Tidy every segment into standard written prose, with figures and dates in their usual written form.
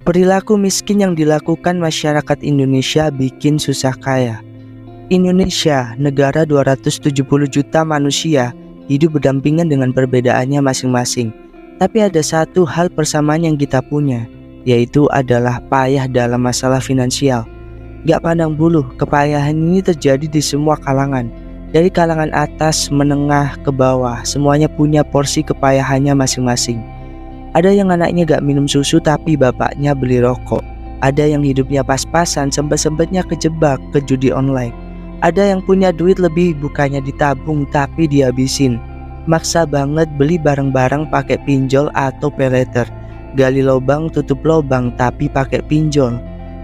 Perilaku miskin yang dilakukan masyarakat Indonesia bikin susah kaya. Indonesia, negara 270 juta manusia, hidup berdampingan dengan perbedaannya masing-masing. Tapi ada satu hal persamaan yang kita punya, yaitu adalah payah dalam masalah finansial. Gak pandang bulu, kepayahan ini terjadi di semua kalangan. Dari kalangan atas, menengah, ke bawah, semuanya punya porsi kepayahannya masing-masing. Ada yang anaknya gak minum susu tapi bapaknya beli rokok. Ada yang hidupnya pas-pasan, sempet-sempetnya kejebak ke judi online. Ada yang punya duit lebih, bukannya ditabung tapi dihabisin. Maksa banget beli barang-barang pakai pinjol atau paylater. Gali lubang tutup lubang tapi pakai pinjol.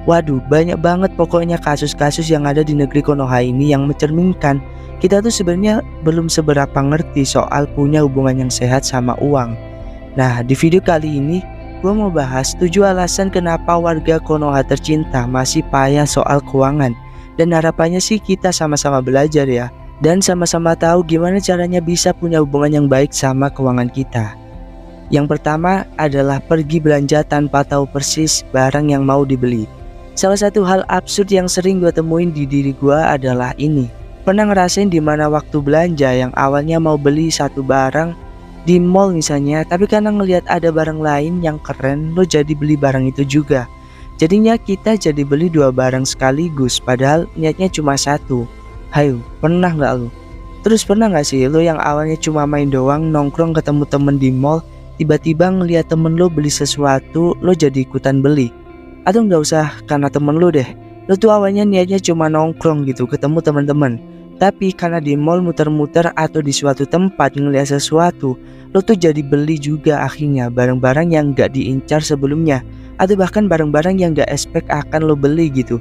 Waduh, banyak banget pokoknya kasus-kasus yang ada di negeri Konoha ini yang mencerminkan kita tuh sebenarnya belum seberapa ngerti soal punya hubungan yang sehat sama uang. Nah, di video kali ini gue mau bahas 7 alasan kenapa warga Konoha tercinta masih payah soal keuangan. Dan harapannya sih kita sama-sama belajar ya, dan sama-sama tahu gimana caranya bisa punya hubungan yang baik sama keuangan kita. Yang pertama adalah pergi belanja tanpa tahu persis barang yang mau dibeli. Salah satu hal absurd yang sering gue temuin di diri gue adalah ini. Pernah ngerasain dimana waktu belanja yang awalnya mau beli satu barang di mall misalnya, tapi karena ngelihat ada barang lain yang keren, lo jadi beli barang itu juga. Jadinya kita jadi beli 2 barang sekaligus, padahal niatnya cuma satu. Hayo, pernah nggak lo? Terus pernah nggak sih lo yang awalnya cuma main doang, nongkrong ketemu temen di mall, tiba-tiba ngelihat temen lo beli sesuatu, lo jadi ikutan beli? Atau nggak usah karena temen lo deh, lo tuh awalnya niatnya cuma nongkrong gitu, ketemu temen-temen. Tapi karena di mall muter-muter atau di suatu tempat ngeliat sesuatu, lo tuh jadi beli juga akhirnya barang-barang yang gak diincar sebelumnya, atau bahkan barang-barang yang gak expect akan lo beli gitu.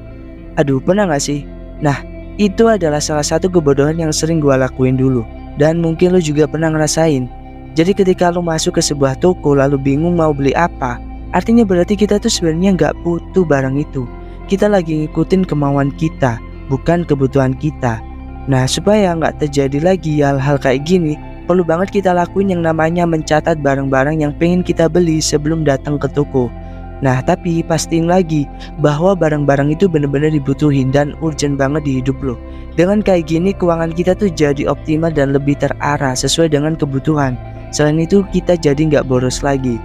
Aduh, pernah gak sih? Nah, itu adalah salah satu kebodohan yang sering gue lakuin dulu, dan mungkin lo juga pernah ngerasain. Jadi ketika lo masuk ke sebuah toko lalu bingung mau beli apa, artinya berarti kita tuh sebenarnya gak butuh barang itu. Kita lagi ngikutin kemauan kita, bukan kebutuhan kita. Nah, supaya nggak terjadi lagi hal-hal kayak gini, perlu banget kita lakuin yang namanya mencatat barang-barang yang pengen kita beli sebelum datang ke toko. Nah, tapi pastiin lagi bahwa barang-barang itu benar-benar dibutuhin dan urgent banget di hidup lo. Dengan kayak gini, keuangan kita tuh jadi optimal dan lebih terarah sesuai dengan kebutuhan. Selain itu, kita jadi nggak boros lagi.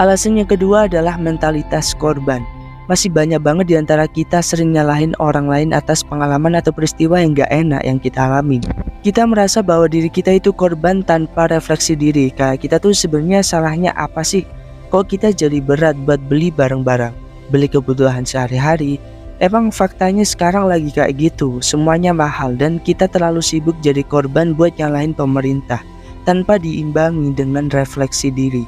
Alasan yang kedua adalah mentalitas korban. Masih banyak banget diantara kita sering nyalahin orang lain atas pengalaman atau peristiwa yang gak enak yang kita alami. Kita merasa bahwa diri kita itu korban tanpa refleksi diri. Kayak kita tuh sebenarnya salahnya apa sih? Kok kita jadi berat buat beli barang-barang, beli kebutuhan sehari-hari? Emang faktanya sekarang lagi kayak gitu, semuanya mahal dan kita terlalu sibuk jadi korban buat nyalahin pemerintah tanpa diimbangi dengan refleksi diri.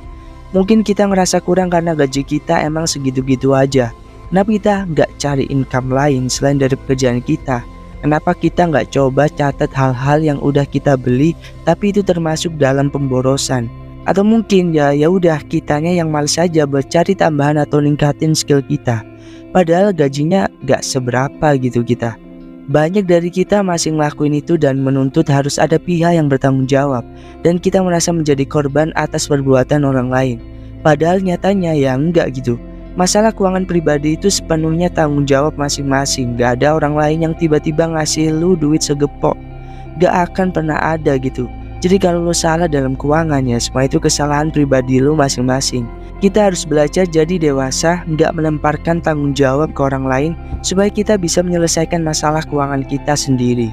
Mungkin kita ngerasa kurang karena gaji kita emang segitu-gitu aja. Kenapa kita nggak cari income lain selain dari pekerjaan kita? Kenapa kita nggak coba catat hal-hal yang udah kita beli tapi itu termasuk dalam pemborosan? Atau mungkin ya udah kitanya yang males aja buat cari tambahan atau ningkatin skill kita. Padahal gajinya nggak seberapa gitu kita. Banyak dari kita masih ngelakuin itu dan menuntut harus ada pihak yang bertanggung jawab. Dan kita merasa menjadi korban atas perbuatan orang lain. Padahal nyatanya ya enggak gitu. Masalah keuangan pribadi itu sepenuhnya tanggung jawab masing-masing. Gak ada orang lain yang tiba-tiba ngasih lu duit segepok. Gak akan pernah ada gitu. Jadi kalau lu salah dalam keuangan ya semua itu kesalahan pribadi lu masing-masing. Kita harus belajar jadi dewasa, gak melemparkan tanggung jawab ke orang lain supaya kita bisa menyelesaikan masalah keuangan kita sendiri.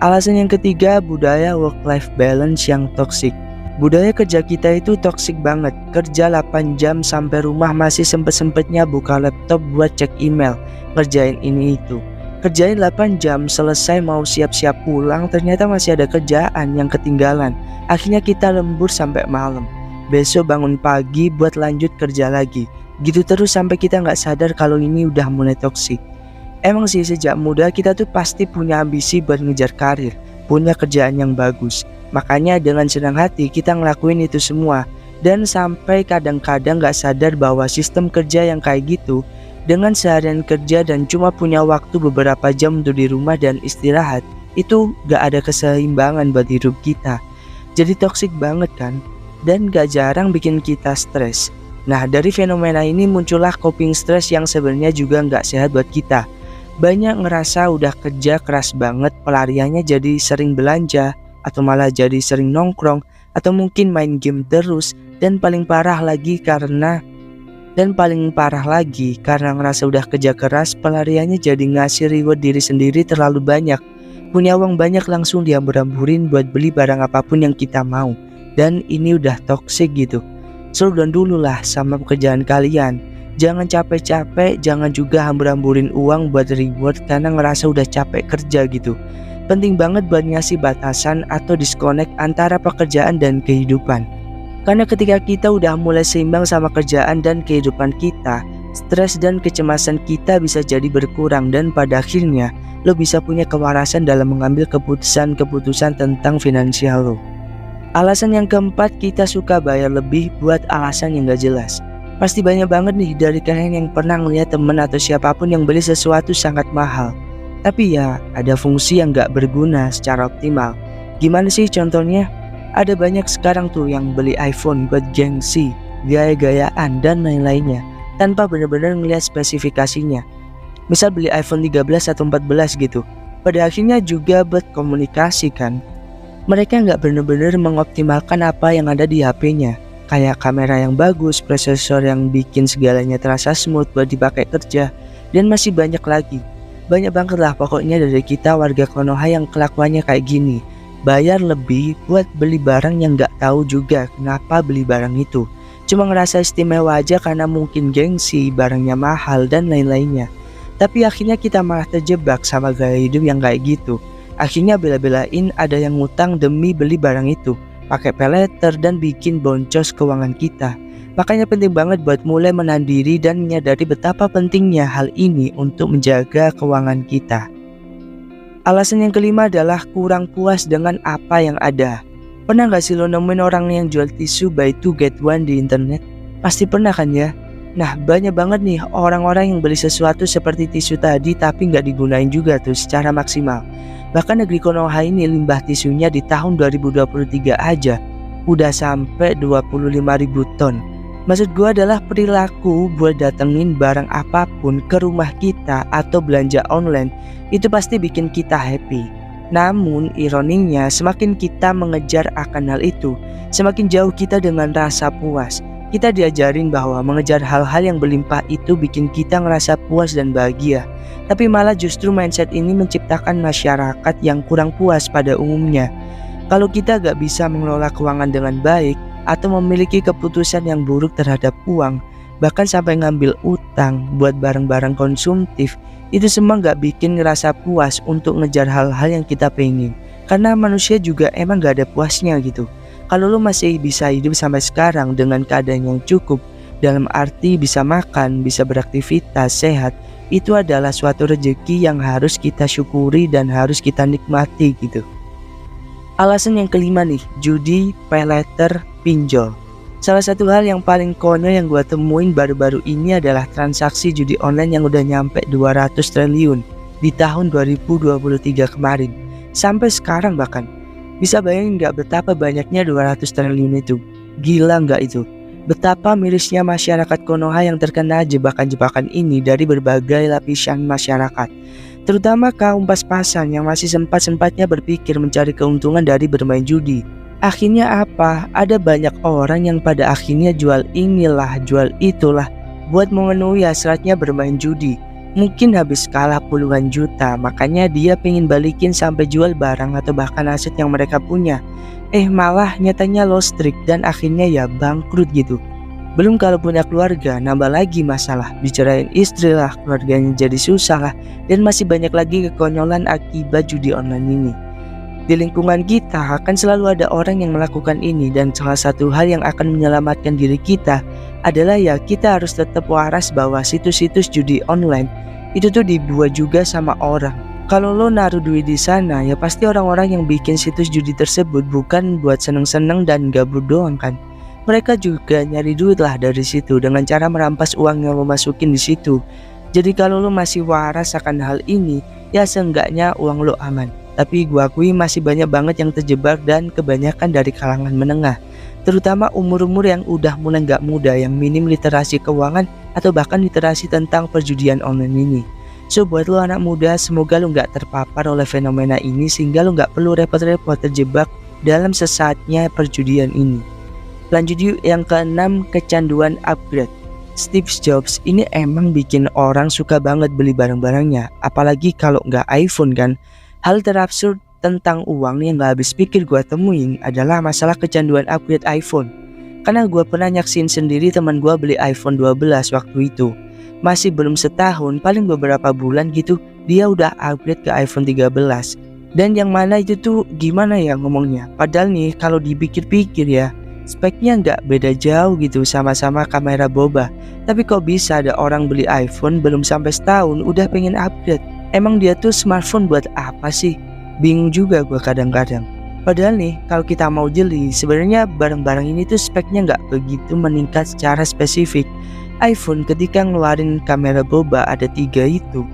Alasan yang ketiga, budaya work-life balance yang toksik. Budaya kerja kita itu toksik banget. Kerja 8 jam sampai rumah masih sempet-sempetnya buka laptop buat cek email, ngerjain ini itu. Kerjain 8 jam, selesai mau siap-siap pulang, ternyata masih ada kerjaan yang ketinggalan. Akhirnya kita lembur sampai malam. Besok bangun pagi buat lanjut kerja lagi. Gitu terus sampai kita nggak sadar kalau ini udah mulai toksik. Emang sih sejak muda kita tuh pasti punya ambisi buat ngejar karir, punya kerjaan yang bagus. Makanya dengan senang hati kita ngelakuin itu semua. Dan sampai kadang-kadang gak sadar bahwa sistem kerja yang kayak gitu, dengan seharian kerja dan cuma punya waktu beberapa jam untuk di rumah dan istirahat, itu gak ada keseimbangan buat hidup kita. Jadi toksik banget kan? Dan gak jarang bikin kita stres. Nah, dari fenomena ini muncullah coping stress yang sebenarnya juga nggak sehat buat kita. Banyak ngerasa udah kerja keras banget, pelariannya jadi sering belanja, atau malah jadi sering nongkrong, atau mungkin main game terus, dan paling parah lagi karena ngerasa udah kerja keras, pelariannya jadi ngasih reward diri sendiri terlalu banyak. Punya uang banyak langsung diambur-amburin buat beli barang apapun yang kita mau. Dan ini udah toxic gitu. Slow down dulu lah sama pekerjaan kalian. Jangan capek-capek, jangan juga hambur-hamburin uang buat reward karena ngerasa udah capek kerja gitu. Penting banget buat ngasih batasan atau disconnect antara pekerjaan dan kehidupan. Karena ketika kita udah mulai seimbang sama kerjaan dan kehidupan kita, stres dan kecemasan kita bisa jadi berkurang dan pada akhirnya lo bisa punya kewarasan dalam mengambil keputusan-keputusan tentang finansial lo. Alasan yang keempat, kita suka bayar lebih buat alasan yang gak jelas. Pasti banyak banget nih dari kalian yang pernah ngeliat temen atau siapapun yang beli sesuatu sangat mahal, tapi ya ada fungsi yang gak berguna secara optimal. Gimana sih contohnya? Ada banyak sekarang tuh yang beli iPhone buat gengsi, gaya-gayaan dan lain-lainnya tanpa benar-benar ngeliat spesifikasinya. Misal beli iPhone 13 atau 14 gitu. Pada akhirnya juga buat komunikasi kan. Mereka nggak benar-benar mengoptimalkan apa yang ada di HP-nya. Kayak kamera yang bagus, prosesor yang bikin segalanya terasa smooth buat dipakai kerja, dan masih banyak lagi. Banyak banget lah pokoknya dari kita warga Konoha yang kelakuannya kayak gini. Bayar lebih buat beli barang yang gak tahu juga kenapa beli barang itu. Cuma ngerasa istimewa aja karena mungkin gengsi, barangnya mahal dan lain-lainnya. Tapi akhirnya kita malah terjebak sama gaya hidup yang kayak gitu. Akhirnya bela-belain ada yang ngutang demi beli barang itu, pakai paylater dan bikin boncos keuangan kita. Makanya penting banget buat mulai menahan diri dan menyadari betapa pentingnya hal ini untuk menjaga keuangan kita. Alasan yang kelima adalah kurang puas dengan apa yang ada. Pernah gak sih lo nemuin orang yang jual tisu buy 2 get 1 di internet? Pasti pernah kan ya? Nah, banyak banget nih orang-orang yang beli sesuatu seperti tisu tadi tapi gak digunain juga tuh secara maksimal. Bahkan negeri Konoha ini limbah tisunya di tahun 2023 aja udah sampai 25.000 ton. Maksud gue adalah perilaku buat datengin barang apapun ke rumah kita atau belanja online itu pasti bikin kita happy. Namun ironinya semakin kita mengejar akan hal itu, semakin jauh kita dengan rasa puas. Kita diajarin bahwa mengejar hal-hal yang berlimpah itu bikin kita ngerasa puas dan bahagia. Tapi malah justru mindset ini menciptakan masyarakat yang kurang puas pada umumnya. Kalau kita gak bisa mengelola keuangan dengan baik atau memiliki keputusan yang buruk terhadap uang, bahkan sampai ngambil utang buat barang-barang konsumtif, itu semua gak bikin ngerasa puas untuk ngejar hal-hal yang kita pengen. Karena manusia juga emang gak ada puasnya gitu. Kalau lo masih bisa hidup sampai sekarang dengan keadaan yang cukup, dalam arti bisa makan, bisa beraktivitas, sehat, itu adalah suatu rezeki yang harus kita syukuri dan harus kita nikmati gitu. Alasan yang kelima nih, judi, paylater, pinjol. Salah satu hal yang paling konyol yang gue temuin baru-baru ini adalah transaksi judi online yang udah nyampe 200 triliun di tahun 2023 kemarin. Sampai sekarang bahkan. Bisa bayangin gak betapa banyaknya 200 triliun itu? Gila gak itu? Betapa mirisnya masyarakat Konoha yang terkena jebakan-jebakan ini dari berbagai lapisan masyarakat. Terutama kaum pas-pasan yang masih sempat-sempatnya berpikir mencari keuntungan dari bermain judi. Akhirnya apa? Ada banyak orang yang pada akhirnya jual inilah, jual itulah buat memenuhi hasratnya bermain judi. Mungkin habis kalah puluhan juta, makanya dia pengen balikin sampai jual barang atau bahkan aset yang mereka punya. Malah nyatanya lost streak dan akhirnya ya bangkrut gitu. Belum kalau punya keluarga, nambah lagi masalah, dicerain istri lah, keluarganya jadi susah lah, dan masih banyak lagi kekonyolan akibat judi online ini. Di lingkungan kita akan selalu ada orang yang melakukan ini, dan salah satu hal yang akan menyelamatkan diri kita adalah ya kita harus tetap waras bahwa situs-situs judi online itu tuh dibuat juga sama orang. Kalau lo naruh duit di sana, ya pasti orang-orang yang bikin situs judi tersebut bukan buat seneng-seneng dan gabut doang kan. Mereka juga nyari duit lah dari situ dengan cara merampas uang yang lo masukin di situ. Jadi kalau lo masih waras akan hal ini, ya seenggaknya uang lo aman. Tapi gua akui masih banyak banget yang terjebak dan kebanyakan dari kalangan menengah. terutama umur-umur yang udah mulai nggak muda, yang minim literasi keuangan atau bahkan literasi tentang perjudian online ini. So buat lo anak muda, semoga lo nggak terpapar oleh fenomena ini sehingga lo nggak perlu repot-repot terjebak dalam sesatnya perjudian ini. Lanjut yuk, yang keenam, kecanduan upgrade. Steve Jobs ini emang bikin orang suka banget beli barang-barangnya, apalagi kalau nggak iPhone kan. Hal terabsurd tentang uang yang gak habis pikir gue temuin adalah masalah kecanduan upgrade iPhone. Karena gue pernah nyaksin sendiri teman gue beli iPhone 12 waktu itu. Masih belum setahun, paling beberapa bulan gitu, dia udah upgrade ke iPhone 13. Dan yang mana itu tuh gimana ya ngomongnya, padahal nih kalau dipikir-pikir ya, speknya gak beda jauh gitu, sama-sama kamera boba. Tapi kok bisa ada orang beli iPhone belum sampai setahun udah pengen upgrade? Emang dia tuh smartphone buat apa sih? Bingung juga gue kadang-kadang. Padahal nih kalau kita mau jeli, sebenarnya barang-barang ini tuh speknya nggak begitu meningkat secara spesifik. iPhone ketika ngeluarin kamera boba ada 3 itu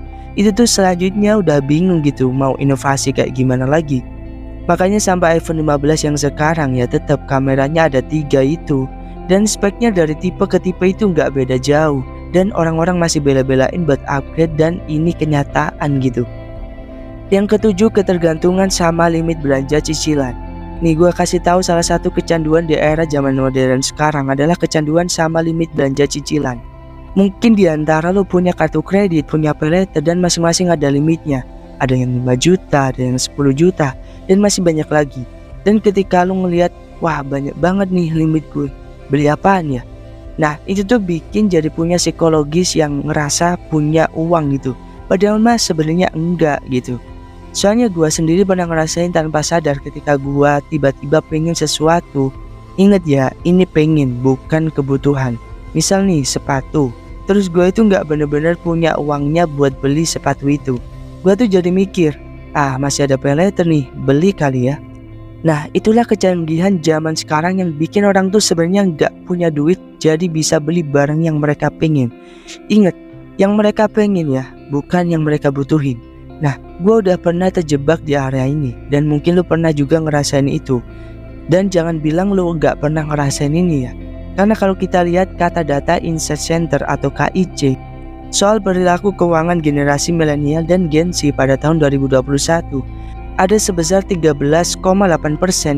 tuh selanjutnya udah bingung gitu mau inovasi kayak gimana lagi. Makanya sampai iPhone 15 yang sekarang ya tetap kameranya ada 3 itu, dan speknya dari tipe ke tipe itu nggak beda jauh, dan orang-orang masih bela-belain buat upgrade, dan ini kenyataan gitu. Yang ketujuh, ketergantungan sama limit belanja cicilan. Nih gue kasih tahu salah satu kecanduan di era zaman modern sekarang adalah kecanduan sama limit belanja cicilan. Mungkin diantara lo punya kartu kredit, punya paylater, dan masing-masing ada limitnya. Ada yang 5 juta, ada yang 10 juta, dan masih banyak lagi. Dan ketika lo ngelihat, wah banyak banget nih limit gue, beli apaan ya? Nah itu tuh bikin jadi punya psikologis yang ngerasa punya uang gitu, padahal mah sebenarnya enggak gitu. Soalnya gue sendiri pernah ngerasain tanpa sadar ketika gue tiba-tiba pengen sesuatu. Ingat ya, ini pengen bukan kebutuhan. Misal nih sepatu, terus gue itu gak bener-bener punya uangnya buat beli sepatu itu. Gue tuh jadi mikir, masih ada paylater nih, beli kali ya. Nah itulah kecanduan zaman sekarang yang bikin orang tuh sebenarnya gak punya duit jadi bisa beli barang yang mereka pengen. Ingat, yang mereka pengen ya, bukan yang mereka butuhin. Nah, gue udah pernah terjebak di area ini, dan mungkin lo pernah juga ngerasain itu. Dan jangan bilang lo gak pernah ngerasain ini ya. Karena kalau kita lihat kata data Insight Center atau KIC soal perilaku keuangan generasi milenial dan Gen Z pada tahun 2021, ada sebesar 13,8%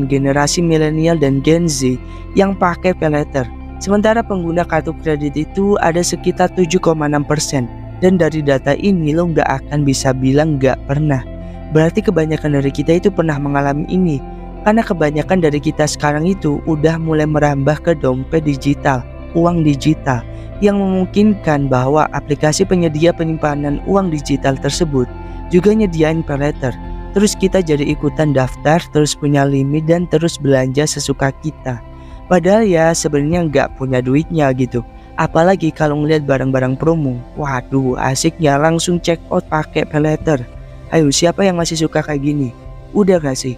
generasi milenial dan Gen Z yang pakai paylater. Sementara pengguna kartu kredit itu ada sekitar 7,6%. Dan dari data ini lo nggak akan bisa bilang nggak pernah. Berarti kebanyakan dari kita itu pernah mengalami ini. Karena kebanyakan dari kita sekarang itu udah mulai merambah ke dompet digital, uang digital, yang memungkinkan bahwa aplikasi penyedia penyimpanan uang digital tersebut juga nyediain paylater. Terus kita jadi ikutan daftar, terus punya limit, dan terus belanja sesuka kita. Padahal ya sebenarnya nggak punya duitnya gitu. Apalagi kalau ngeliat barang-barang promo, waduh asiknya langsung check out pakai paylater. Ayo siapa yang masih suka kayak gini? Udah gak sih?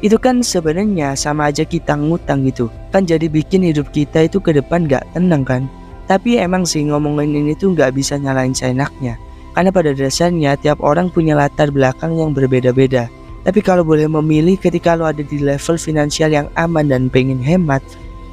Itu kan sebenarnya sama aja kita ngutang gitu. Kan jadi bikin hidup kita itu ke depan gak tenang kan? Tapi emang sih ngomongin ini tuh gak bisa nyalain seenaknya. Karena pada dasarnya tiap orang punya latar belakang yang berbeda-beda. Tapi kalau boleh memilih ketika lo ada di level finansial yang aman dan pengen hemat,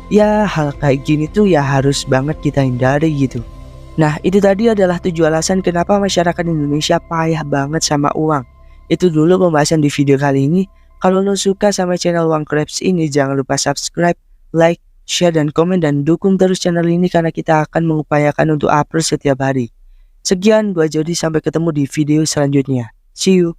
ya hal kayak gini tuh ya harus banget kita hindari gitu. Nah itu tadi adalah 7 alasan kenapa masyarakat Indonesia payah banget sama uang. Itu dulu pembahasan di video kali ini. Kalau lo suka sama channel Uang Krabs ini, jangan lupa subscribe, like, share, dan komen, dan dukung terus channel ini karena kita akan mengupayakan untuk upload setiap hari. Sekian, gua Jody, sampai ketemu di video selanjutnya. See you.